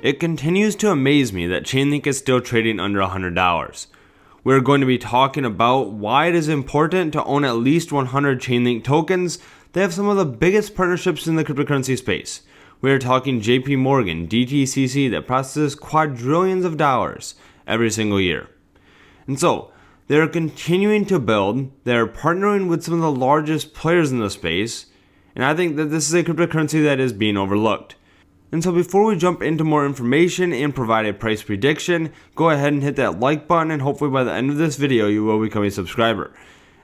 It continues to amaze me that Chainlink is still trading under $100. We're going to be talking about why it is important to own at least 100 Chainlink tokens. They have some of the biggest partnerships in the cryptocurrency space. We are talking JP Morgan, DTCC, that processes quadrillions of dollars every single year. And so, they are continuing to build, they are partnering with some of the largest players in the space, and I think that this is a cryptocurrency that is being overlooked. And so before we jump into more information and provide a price prediction, go ahead and hit that like button, and hopefully by the end of this video you will become a subscriber.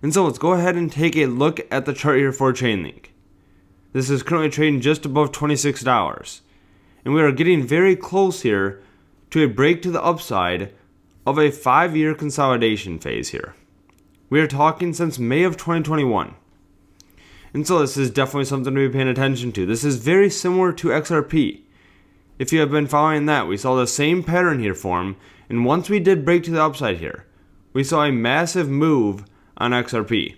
And so let's go ahead and take a look at the chart here for Chainlink. This is currently trading just above $26. And we are getting very close here to a break to the upside of a 5-year consolidation phase here. We are talking since May of 2021. And so this is definitely something to be paying attention to. This is very similar to XRP. If you have been following that, we saw the same pattern here form, and once we did break to the upside here, we saw a massive move on XRP.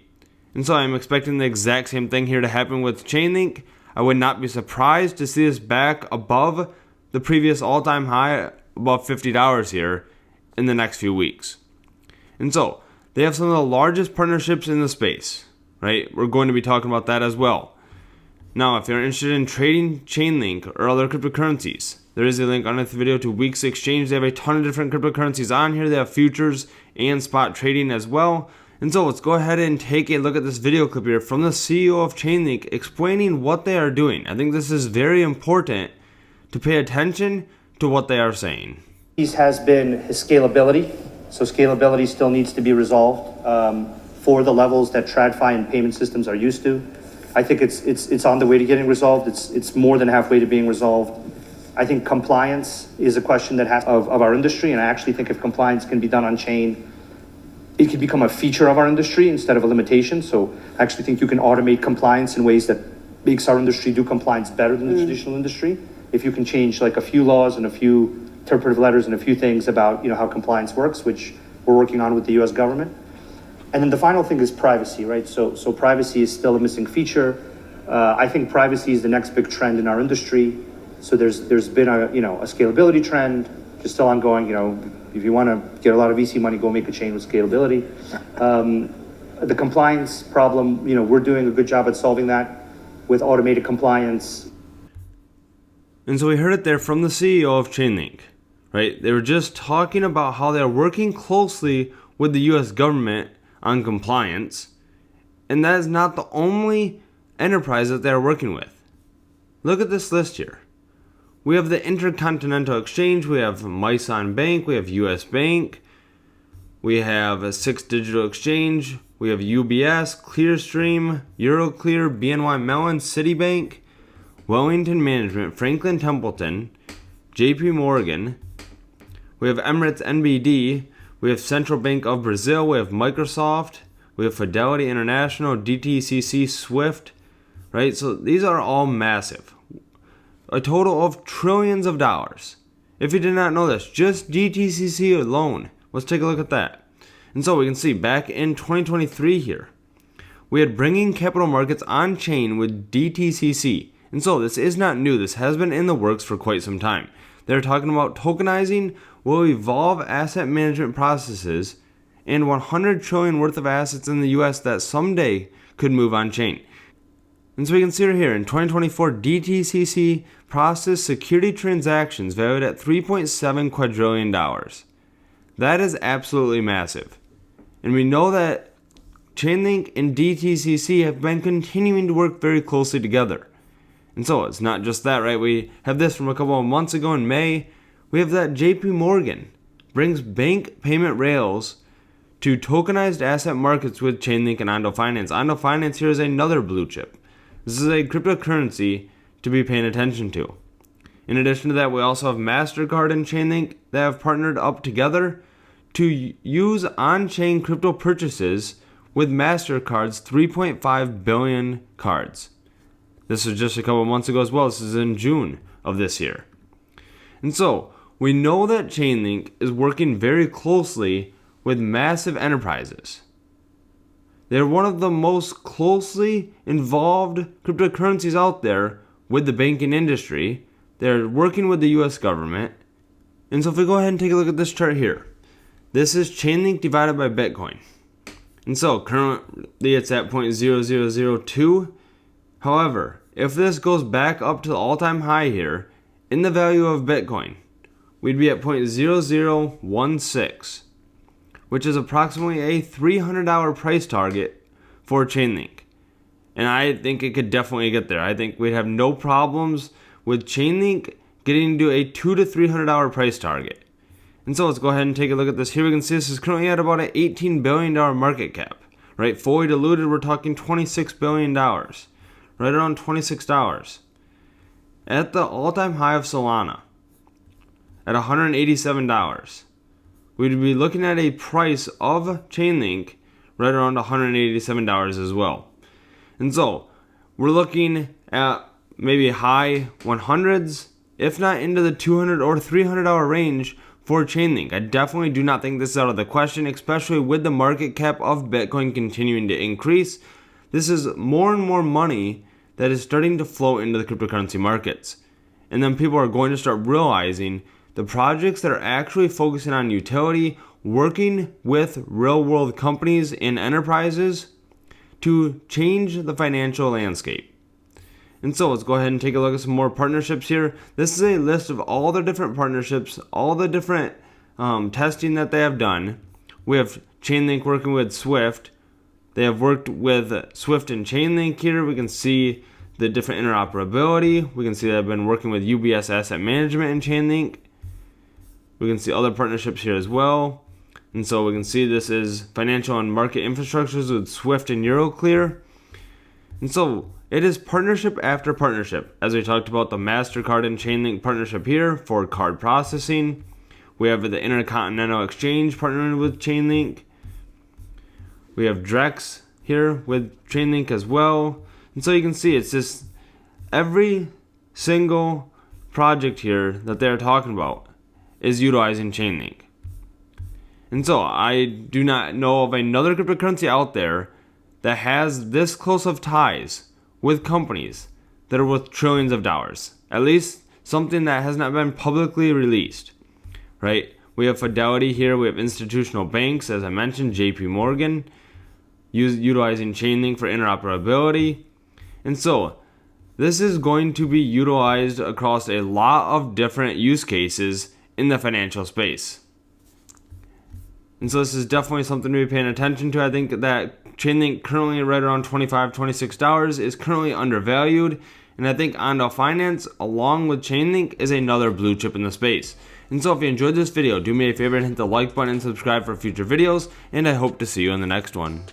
And so I'm expecting the exact same thing here to happen with Chainlink. I would not be surprised to see this back above the previous all-time high, above $50 here, in the next few weeks. And so, they have some of the largest partnerships in the space. Right? We're going to be talking about that as well. Now, if you're interested in trading Chainlink or other cryptocurrencies, there is a link on this video to Weex exchange. They have a ton of different cryptocurrencies on here. They have futures and spot trading as well. And so let's go ahead and take a look at this video clip here from the CEO of Chainlink explaining what they are doing. I think this is very important to pay attention to what they are saying. Has been his scalability. So scalability still needs to be resolved. For the levels that TradFi and payment systems are used to. I think it's on the way to getting resolved. It's more than halfway to being resolved. I think compliance is a question that has of our industry, and I actually think if compliance can be done on chain, it could become a feature of our industry instead of a limitation. So I actually think you can automate compliance in ways that makes our industry do compliance better than the traditional industry. If you can change like a few laws and a few interpretive letters and a few things about how compliance works, which we're working on with the US government. And then the final thing is privacy, right? So privacy is still a missing feature. I think privacy is the next big trend in our industry. So there's been a scalability trend, which is still ongoing. If you want to get a lot of VC money, go make a chain with scalability. The compliance problem, we're doing a good job at solving that with automated compliance. And so we heard it there from the CEO of Chainlink, right? They were just talking about how they're working closely with the US government on compliance, and that is not the only enterprise that they're working with. Look at this list here. We have the Intercontinental Exchange, we have Myson Bank, we have US Bank, we have a Six Digital Exchange, we have UBS, Clearstream, Euroclear, BNY Mellon, Citibank, Wellington Management, Franklin Templeton, JP Morgan, we have Emirates NBD, we have Central Bank of Brazil, we have Microsoft, we have Fidelity International, DTCC, Swift, right? So these are all massive. A total of trillions of dollars. If you did not know this, just DTCC alone. Let's take a look at that. And so we can see back in 2023 here, we had bringing capital markets on chain with DTCC. And so this is not new. This has been in the works for quite some time. They're talking about tokenizing will evolve asset management processes and 100 trillion worth of assets in the US that someday could move on chain. And so we can see right here in 2024, DTCC processed security transactions valued at $3.7 quadrillion. That is absolutely massive. And we know that Chainlink and DTCC have been continuing to work very closely together. And so it's not just that, right? We have this from a couple of months ago in May. We have that JP Morgan brings bank payment rails to tokenized asset markets with Chainlink and Ondo Finance. Ondo Finance here is another blue chip. This is a cryptocurrency to be paying attention to. In addition to that, we also have MasterCard and Chainlink that have partnered up together to use on-chain crypto purchases with MasterCard's 3.5 billion cards. This was just a couple months ago as well. This is in June of this year. And so, we know that Chainlink is working very closely with massive enterprises. They're one of the most closely involved cryptocurrencies out there with the banking industry, they're working with the US government. And so if we go ahead and take a look at this chart here, this is Chainlink divided by Bitcoin. And so currently it's at 0.0002. However, if this goes back up to the all-time high here in the value of Bitcoin, we'd be at 0.0016, which is approximately a $300 price target for Chainlink. And I think it could definitely get there. I think we'd have no problems with Chainlink getting to a $200 to $300 price target. And so let's go ahead and take a look at this. Here we can see this is currently at about an $18 billion market cap, right? Fully diluted, we're talking $26 billion, right around $26. At the all-time high of Solana, at $187, we'd be looking at a price of Chainlink right around $187 as well. And so we're looking at maybe high 100s, if not into the $200 or $300 range for Chainlink. I definitely do not think this is out of the question, especially with the market cap of Bitcoin continuing to increase. This is more and more money that is starting to flow into the cryptocurrency markets. And then people are going to start realizing the projects that are actually focusing on utility, working with real world companies and enterprises to change the financial landscape. And so let's go ahead and take a look at some more partnerships here. This is a list of all the different partnerships, all the different testing that they have done. We have Chainlink working with Swift. They have worked with Swift and Chainlink here. We can see the different interoperability. We can see that I've been working with UBS Asset Management and Chainlink. We can see other partnerships here as well. And so we can see this is financial and market infrastructures with Swift and Euroclear. And so it is partnership after partnership. As we talked about the MasterCard and Chainlink partnership here for card processing. We have the Intercontinental Exchange partnering with Chainlink. We have Drex here with Chainlink as well. And so you can see it's just every single project here that they're talking about is utilizing Chainlink. And so I do not know of another cryptocurrency out there that has this close of ties with companies that are worth trillions of dollars. At least something that has not been publicly released, right? We have Fidelity here. We have institutional banks, as I mentioned, JP Morgan, utilizing Chainlink for interoperability. And so this is going to be utilized across a lot of different use cases in the financial space. And so this is definitely something to be paying attention to. I think that Chainlink currently right around $25, $26 is currently undervalued. And I think Ondo Finance, along with Chainlink, is another blue chip in the space. And so if you enjoyed this video, do me a favor and hit the like button and subscribe for future videos. And I hope to see you in the next one.